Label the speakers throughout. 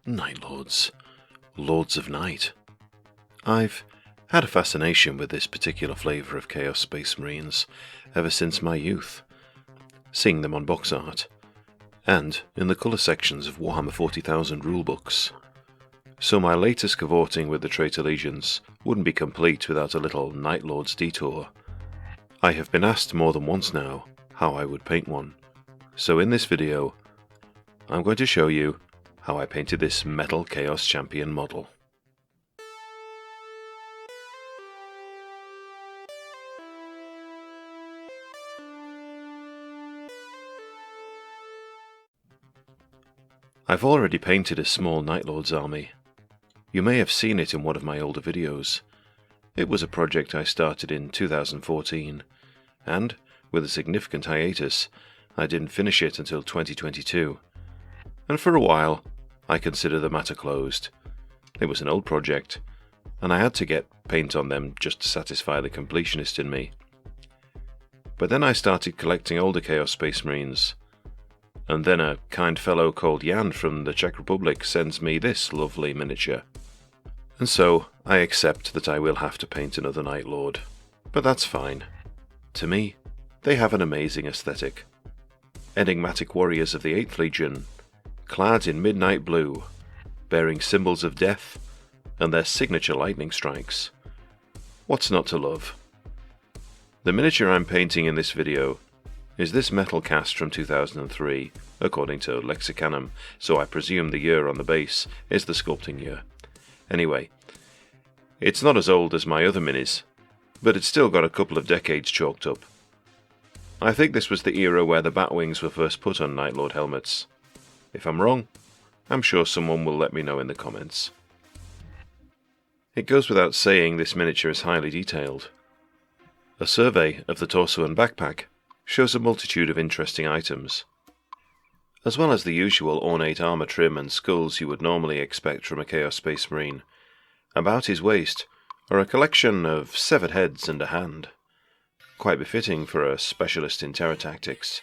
Speaker 1: Night Lords. Lords of Night. I've had a fascination with this particular flavour of Chaos Space Marines ever since my youth, seeing them on box art, and in the colour sections of Warhammer 40,000 rulebooks. So my latest cavorting with the Traitor Legions wouldn't be complete without a little Night Lords detour. I have been asked more than once now how I would paint one, so in this video I'm going to show you how I painted this Metal Chaos Champion model. I've already painted a small Night Lords army. You may have seen it in one of my older videos. It was a project I started in 2014, and, with a significant hiatus, I didn't finish it until 2022. And for a while, I consider the matter closed. It was an old project, and I had to get paint on them just to satisfy the completionist in me. But then I started collecting older Chaos Space Marines, and then a kind fellow called Jan from the Czech Republic sends me this lovely miniature. And so I accept that I will have to paint another Night Lord. But that's fine. To me, they have an amazing aesthetic. Enigmatic warriors of the 8th Legion, clad in midnight blue, bearing symbols of death and their signature lightning strikes. What's not to love? The miniature I'm painting in this video is this metal cast from 2003, according to Lexicanum, so I presume the year on the base is the sculpting year. Anyway, it's not as old as my other minis, but it's still got a couple of decades chalked up. I think this was the era where the batwings were first put on Night Lord helmets. If I'm wrong, I'm sure someone will let me know in the comments. It goes without saying this miniature is highly detailed. A survey of the torso and backpack shows a multitude of interesting items. As well as the usual ornate armour trim and skulls you would normally expect from a Chaos Space Marine, about his waist are a collection of severed heads and a hand, quite befitting for a specialist in terror tactics.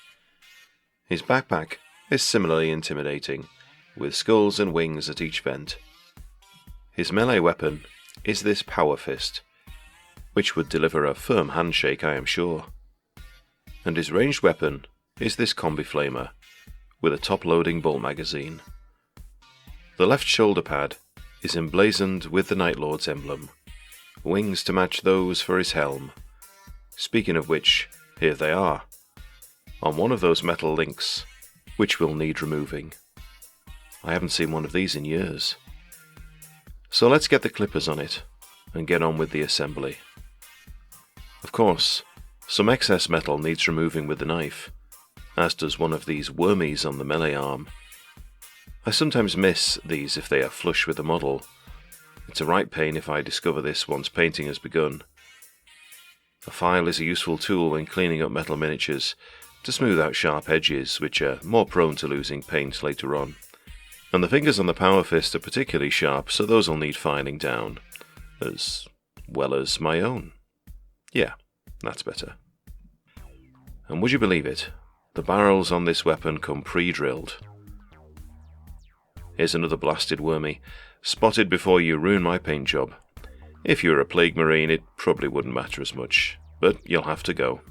Speaker 1: His backpack is similarly intimidating, with skulls and wings at each vent. His melee weapon is this power fist, which would deliver a firm handshake, I am sure. And his ranged weapon is this combi flamer, with a top-loading bolt magazine. The left shoulder pad is emblazoned with the Night Lord's emblem, wings to match those for his helm. Speaking of which, here they are, on one of those metal links, which will need removing. I haven't seen one of these in years. So let's get the clippers on it, and get on with the assembly. Of course, some excess metal needs removing with the knife, as does one of these wormies on the melee arm. I sometimes miss these if they are flush with the model. It's a right pain if I discover this once painting has begun. A file is a useful tool when cleaning up metal miniatures to smooth out sharp edges which are more prone to losing paint later on. And the fingers on the power fist are particularly sharp, so those will need filing down, as well as my own. Yeah, that's better. And would you believe it, the barrels on this weapon come pre-drilled. Here's another blasted wormy, spotted before you ruin my paint job. If you were a Plague Marine, it probably wouldn't matter as much, but you'll have to go.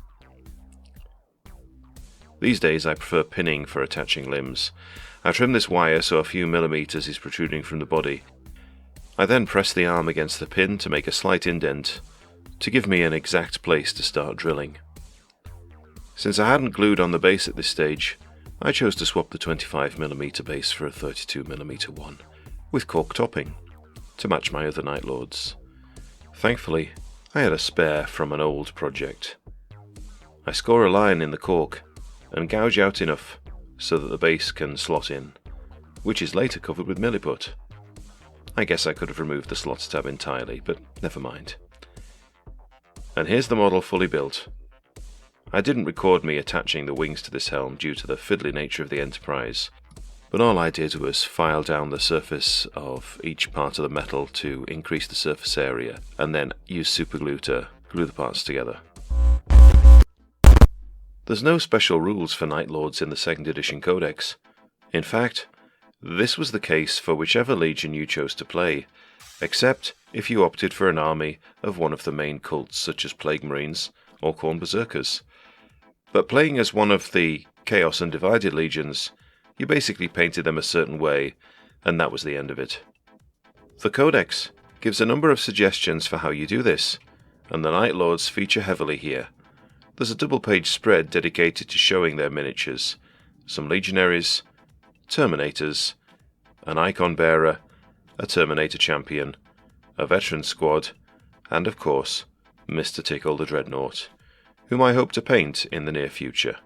Speaker 1: These days I prefer pinning for attaching limbs. I trim this wire so a few millimeters is protruding from the body. I then press the arm against the pin to make a slight indent, to give me an exact place to start drilling. Since I hadn't glued on the base at this stage, I chose to swap the 25mm base for a 32mm one, with cork topping, to match my other Night Lords. Thankfully, I had a spare from an old project. I score a line in the cork, and gouge out enough so that the base can slot in, which is later covered with milliput. I guess I could have removed the slots tab entirely, but never mind. And here's the model fully built. I didn't record me attaching the wings to this helm due to the fiddly nature of the Enterprise, but all I did was file down the surface of each part of the metal to increase the surface area, and then use superglue to glue the parts together. There's no special rules for Night Lords in the 2nd edition Codex. In fact, This was the case for whichever legion you chose to play, except if you opted for an army of one of the main cults such as Plague Marines or Khorne Berserkers. But playing as one of the Chaos Undivided legions, you basically painted them a certain way, and that was the end of it. The Codex gives a number of suggestions for how you do this, and the Night Lords feature heavily here. There's a double-page spread dedicated to showing their miniatures, some legionaries, Terminators, an icon bearer, a Terminator champion, a veteran squad, and of course, Mr. Tickle the Dreadnought, whom I hope to paint in the near future.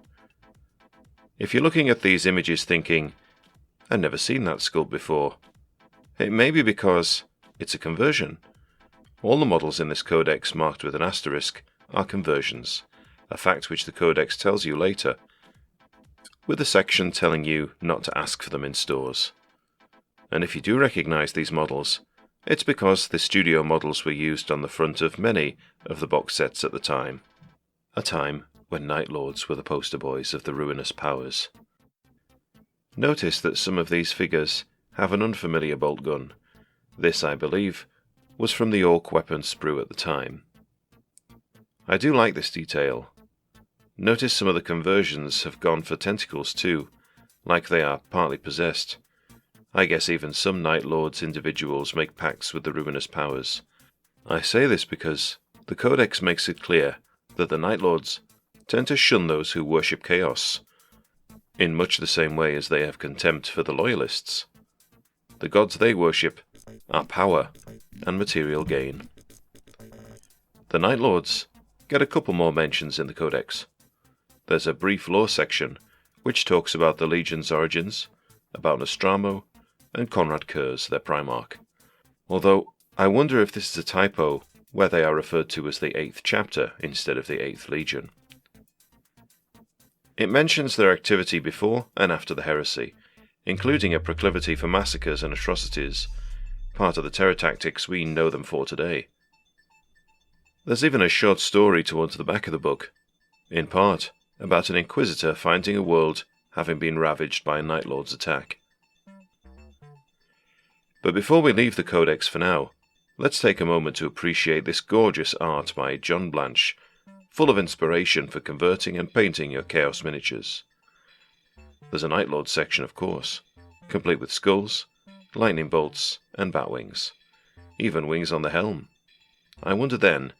Speaker 1: If you're looking at these images thinking, I've never seen that sculpt before, it may be because it's a conversion. All the models in this codex marked with an asterisk are conversions, a fact which the codex tells you later, with a section telling you not to ask for them in stores. And if you do recognise these models, it's because the studio models were used on the front of many of the box sets at the time, a time when Night Lords were the poster boys of the ruinous powers. Notice that some of these figures have an unfamiliar bolt gun. This, I believe, was from the Orc weapon sprue at the time. I do like this detail. Notice some of the conversions have gone for tentacles too, like they are partly possessed. I guess even some Night Lords individuals make pacts with the ruinous powers. I say this because the Codex makes it clear that the Night Lords tend to shun those who worship chaos, in much the same way as they have contempt for the Loyalists. The gods they worship are power and material gain. The Night Lords get a couple more mentions in the Codex. There's a brief lore section which talks about the Legion's origins, about Nostramo, and Conrad Kurz, their Primarch. Although, I wonder if this is a typo where they are referred to as the 8th chapter instead of the 8th Legion. It mentions their activity before and after the heresy, including a proclivity for massacres and atrocities, part of the terror tactics we know them for today. There's even a short story towards the back of the book, in part about an Inquisitor finding a world having been ravaged by a Night Lord's attack. But before we leave the Codex for now, let's take a moment to appreciate this gorgeous art by John Blanche, full of inspiration for converting and painting your Chaos miniatures. There's a Night Lord section, of course, complete with skulls, lightning bolts, and bat wings, even wings on the helm. I wonder then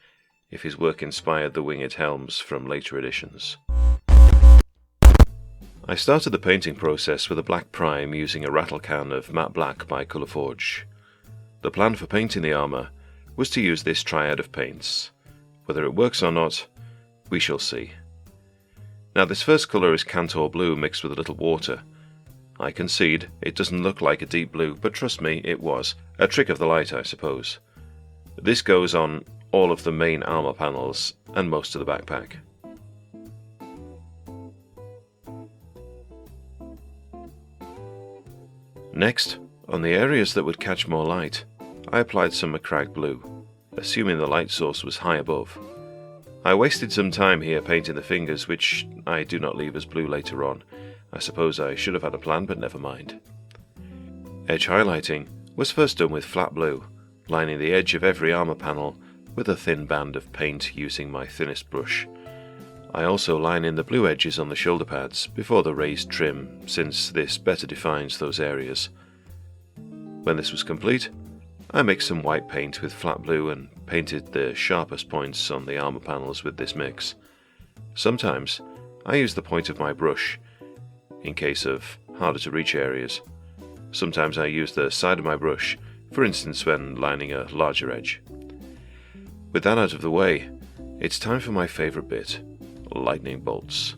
Speaker 1: if his work inspired the winged helms from later editions. I started the painting process with a black prime using a rattle can of matte black by Colourforge. The plan for painting the armour was to use this triad of paints. Whether it works or not, we shall see. Now this first colour is Cantor Blue mixed with a little water. I concede it doesn't look like a deep blue, but trust me, it was. A trick of the light, I suppose. This goes on all of the main armour panels and most of the backpack. Next, on the areas that would catch more light, I applied some Macragge Blue, assuming the light source was high above. I wasted some time here painting the fingers, which I do not leave as blue later on. I suppose I should have had a plan, but never mind. Edge highlighting was first done with flat blue, lining the edge of every armour panel with a thin band of paint using my thinnest brush. I also line in the blue edges on the shoulder pads before the raised trim, since this better defines those areas. When this was complete, I mixed some white paint with flat blue and painted the sharpest points on the armour panels with this mix. Sometimes I use the point of my brush, in case of harder to reach areas. Sometimes I use the side of my brush, for instance when lining a larger edge. With that out of the way, it's time for my favourite bit, lightning bolts.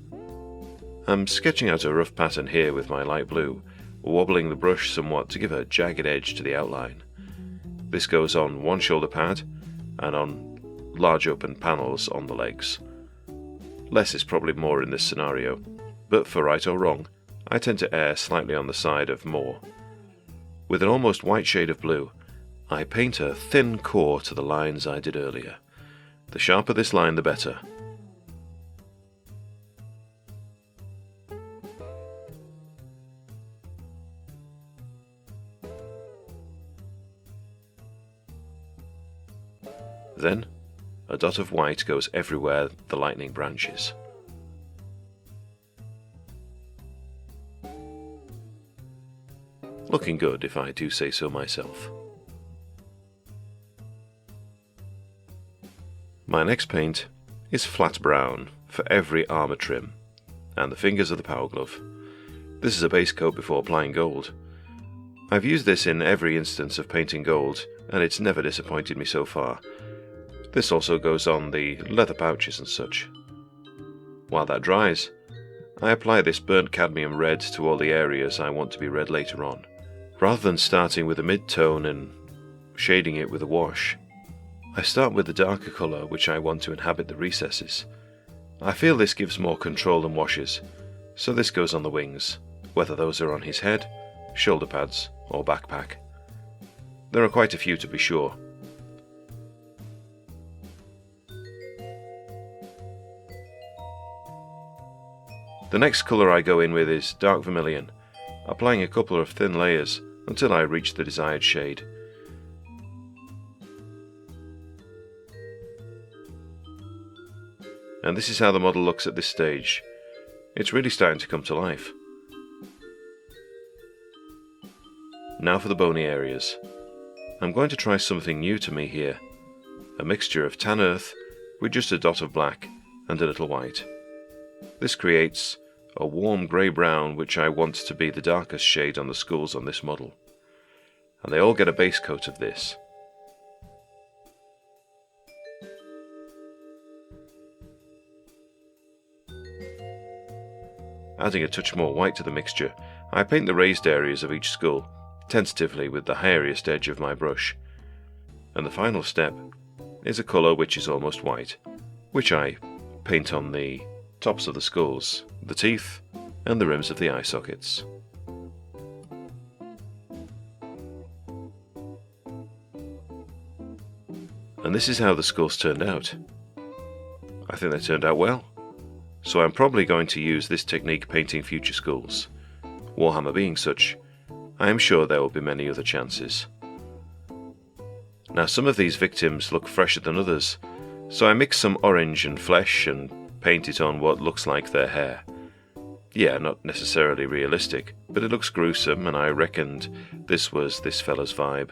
Speaker 1: I'm sketching out a rough pattern here with my light blue, wobbling the brush somewhat to give a jagged edge to the outline. This goes on one shoulder pad and on large open panels on the legs. Less is probably more in this scenario, but for right or wrong, I tend to err slightly on the side of more. With an almost white shade of blue, I paint a thin core to the lines I did earlier. The sharper this line, the better. Then, a dot of white goes everywhere the lightning branches. Looking good, if I do say so myself. My next paint is flat brown for every armour trim, and the fingers of the power glove. This is a base coat before applying gold. I've used this in every instance of painting gold, and it's never disappointed me so far. This also goes on the leather pouches and such. While that dries, I apply this burnt cadmium red to all the areas I want to be red later on. Rather than starting with a mid-tone and shading it with a wash, I start with the darker colour which I want to inhabit the recesses. I feel this gives more control than washes, so this goes on the wings, whether those are on his head, shoulder pads or backpack. There are quite a few to be sure. The next colour I go in with is dark vermilion, applying a couple of thin layers until I reach the desired shade. And this is how the model looks at this stage. It's really starting to come to life. Now for the bony areas. I'm going to try something new to me here. A mixture of tan earth with just a dot of black and a little white. This creates a warm grey-brown which I want to be the darkest shade on the skulls on this model. And they all get a base coat of this. Adding a touch more white to the mixture, I paint the raised areas of each skull, tentatively with the hairiest edge of my brush. And the final step is a colour which is almost white, which I paint on the tops of the skulls, the teeth, and the rims of the eye sockets. And this is how the skulls turned out. I think they turned out well. So I'm probably going to use this technique painting future skulls. Warhammer being such, I am sure there will be many other chances. Now some of these victims look fresher than others, so I mix some orange and flesh and paint it on what looks like their hair. Yeah, not necessarily realistic, but it looks gruesome and I reckoned this was this fella's vibe.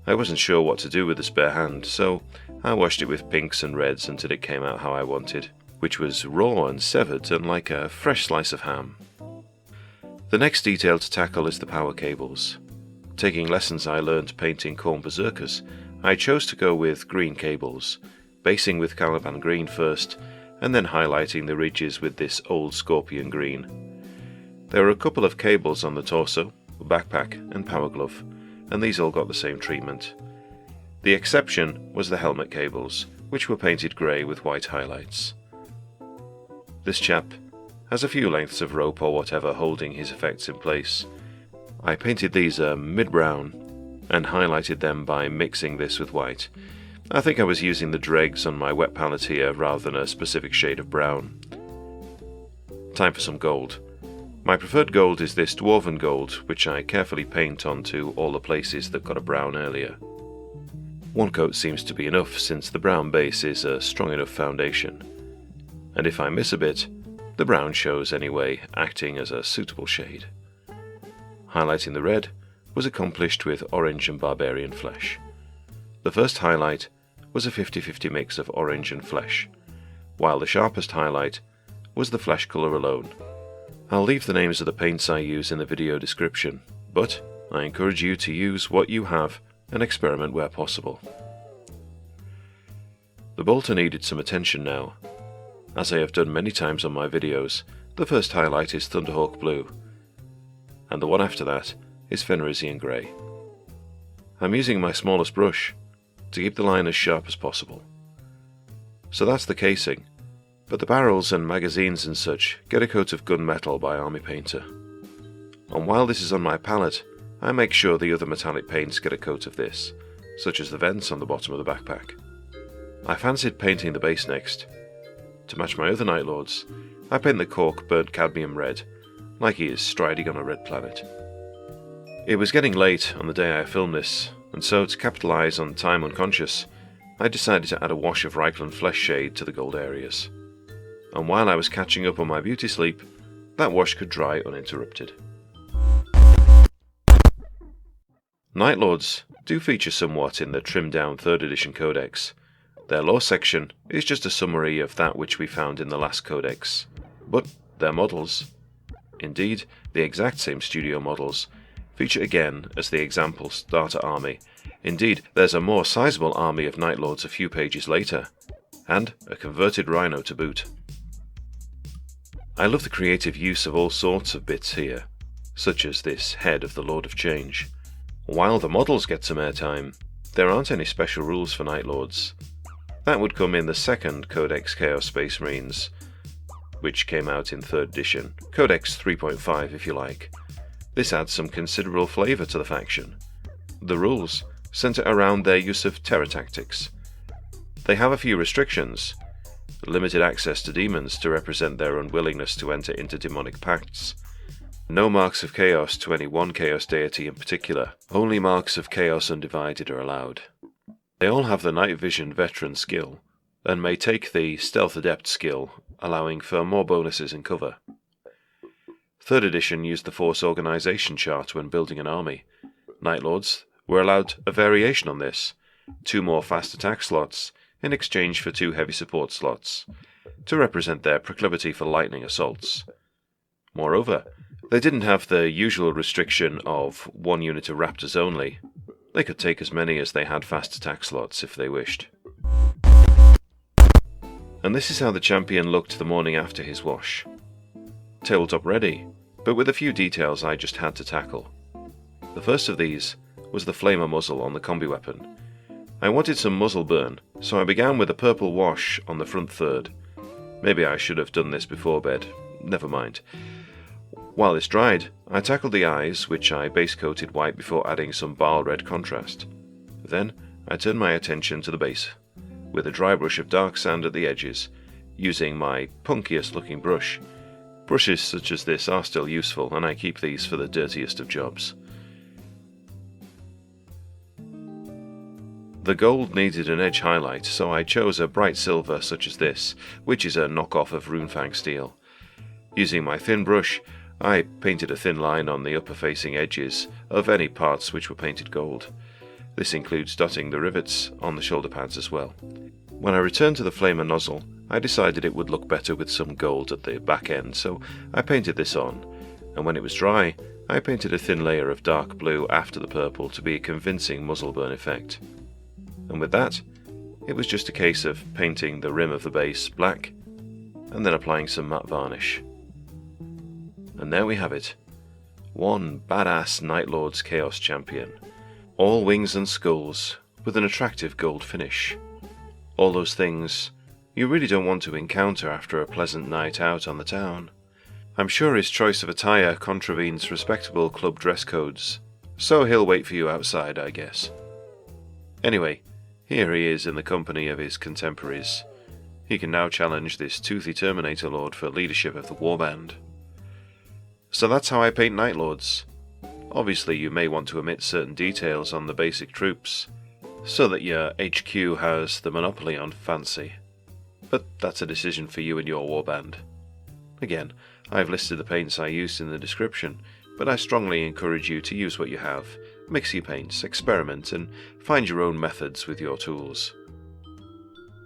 Speaker 1: I wasn't sure what to do with the spare hand, so I washed it with pinks and reds until it came out how I wanted, which was raw and severed and like a fresh slice of ham. The next detail to tackle is the power cables. Taking lessons I learned painting Khorne Berserkers, I chose to go with green cables, basing with Caliban green first, and then highlighting the ridges with this old Scorpion green. There were a couple of cables on the torso, backpack and power glove, and these all got the same treatment. The exception was the helmet cables, which were painted grey with white highlights. This chap has a few lengths of rope or whatever holding his effects in place. I painted these mid-brown and highlighted them by mixing this with white. I think I was using the dregs on my wet palette here rather than a specific shade of brown. Time for some gold. My preferred gold is this dwarven gold, which I carefully paint onto all the places that got a brown earlier. One coat seems to be enough since the brown base is a strong enough foundation. And if I miss a bit, the brown shows anyway, acting as a suitable shade. Highlighting the red was accomplished with orange and barbarian flesh. The first highlight was a 50-50 mix of orange and flesh, while the sharpest highlight was the flesh colour alone. I'll leave the names of the paints I use in the video description, but I encourage you to use what you have and experiment where possible. The bolter needed some attention now. As I have done many times on my videos, the first highlight is Thunderhawk Blue, and the one after that is Fenrisian Grey. I'm using my smallest brush to keep the line as sharp as possible. So that's the casing, but the barrels and magazines and such get a coat of gunmetal by Army Painter. And while this is on my palette, I make sure the other metallic paints get a coat of this, such as the vents on the bottom of the backpack. I fancied painting the base next. To match my other Night Lords, I paint the cork burnt cadmium red, like he is striding on a red planet. It was getting late on the day I filmed this, and so to capitalise on time unconscious, I decided to add a wash of Reichland Flesh Shade to the gold areas. And while I was catching up on my beauty sleep, that wash could dry uninterrupted. Night Lords do feature somewhat in the trimmed down 3rd edition codex. Their lore section is just a summary of that which we found in the last codex, but their models, indeed the exact same studio models, feature again as the example starter army. Indeed, there's a more sizable army of Night Lords a few pages later, and a converted rhino to boot. I love the creative use of all sorts of bits here, such as this head of the Lord of Change. While the models get some airtime, there aren't any special rules for Night Lords. That would come in the 2nd Codex Chaos Space Marines, which came out in 3rd edition, Codex 3.5 if you like. This adds some considerable flavour to the faction. The rules centre around their use of terror tactics. They have a few restrictions: limited access to demons to represent their unwillingness to enter into demonic pacts, no marks of chaos to any one chaos deity in particular, only marks of chaos undivided are allowed. They all have the night vision veteran skill, and may take the stealth adept skill, allowing for more bonuses in cover. 3rd edition used the force organisation chart when building an army. Night Lords were allowed a variation on this, 2 more fast attack slots in exchange for 2 heavy support slots, to represent their proclivity for lightning assaults. Moreover, they didn't have the usual restriction of 1 unit of raptors only. They could take as many as they had fast attack slots if they wished. And this is how the champion looked the morning after his wash. Tabletop ready, but with a few details I just had to tackle. The first of these was the flamer muzzle on the combi weapon. I wanted some muzzle burn, so I began with a purple wash on the front third. Maybe I should have done this before bed, never mind. While this dried, I tackled the eyes, which I base coated white before adding some Baal red contrast. Then I turned my attention to the base, with a dry brush of dark sand at the edges, using my punkiest looking brush. Brushes such as this are still useful, and I keep these for the dirtiest of jobs. The gold needed an edge highlight, so I chose a bright silver such as this, which is a knockoff of Runefang steel. Using my thin brush, I painted a thin line on the upper-facing edges of any parts which were painted gold. This includes dotting the rivets on the shoulder pads as well. When I returned to the flamer nozzle, I decided it would look better with some gold at the back end, so I painted this on, and when it was dry, I painted a thin layer of dark blue after the purple to be a convincing muzzle burn effect. And with that, it was just a case of painting the rim of the base black, and then applying some matte varnish. And there we have it. One badass Night Lord's Chaos Champion. All wings and skulls, with an attractive gold finish. All those things you really don't want to encounter after a pleasant night out on the town. I'm sure his choice of attire contravenes respectable club dress codes, so he'll wait for you outside, I guess. Anyway, here he is in the company of his contemporaries. He can now challenge this toothy Terminator Lord for leadership of the warband. So that's how I paint Night Lords. Obviously you may want to omit certain details on the basic troops, so that your HQ has the monopoly on fancy. But that's a decision for you and your warband. Again, I've listed the paints I used in the description, but I strongly encourage you to use what you have, mix your paints, experiment, and find your own methods with your tools.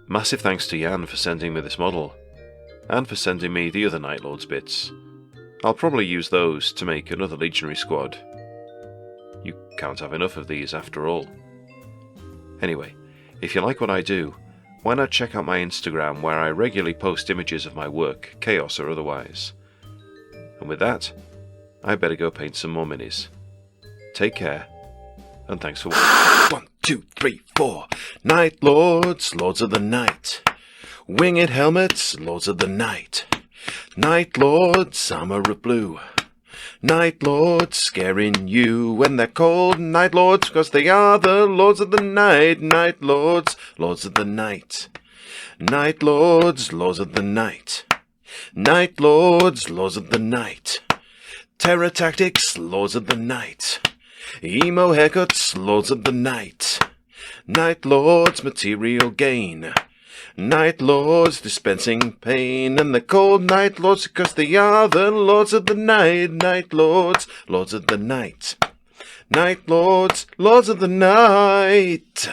Speaker 1: Massive thanks to Jan for sending me this model, and for sending me the other Night Lords bits. I'll probably use those to make another legionary squad. You can't have enough of these after all. Anyway, if you like what I do, why not check out my Instagram where I regularly post images of my work, chaos or otherwise. And with that, I better go paint some more minis. Take care, and thanks for watching. 1, 2, 3, 4. Night Lords, Lords of the Night. Winged helmets, Lords of the Night. Night Lords, armor of blue. Night Lords, scaring you when they're called Night Lords, 'cause they are the Lords of the Night. Night Lords, Lords of the Night. Night Lords, Lords of the Night. Night Lords, Lords of the Night. Terror tactics, Lords of the Night. Emo haircuts, Lords of the Night. Night Lords, material gain. Night Lords dispensing pain, and they're called Night Lords because they are the Lords of the Night. Night Lords, Lords of the Night. Night Lords, Lords of the Night.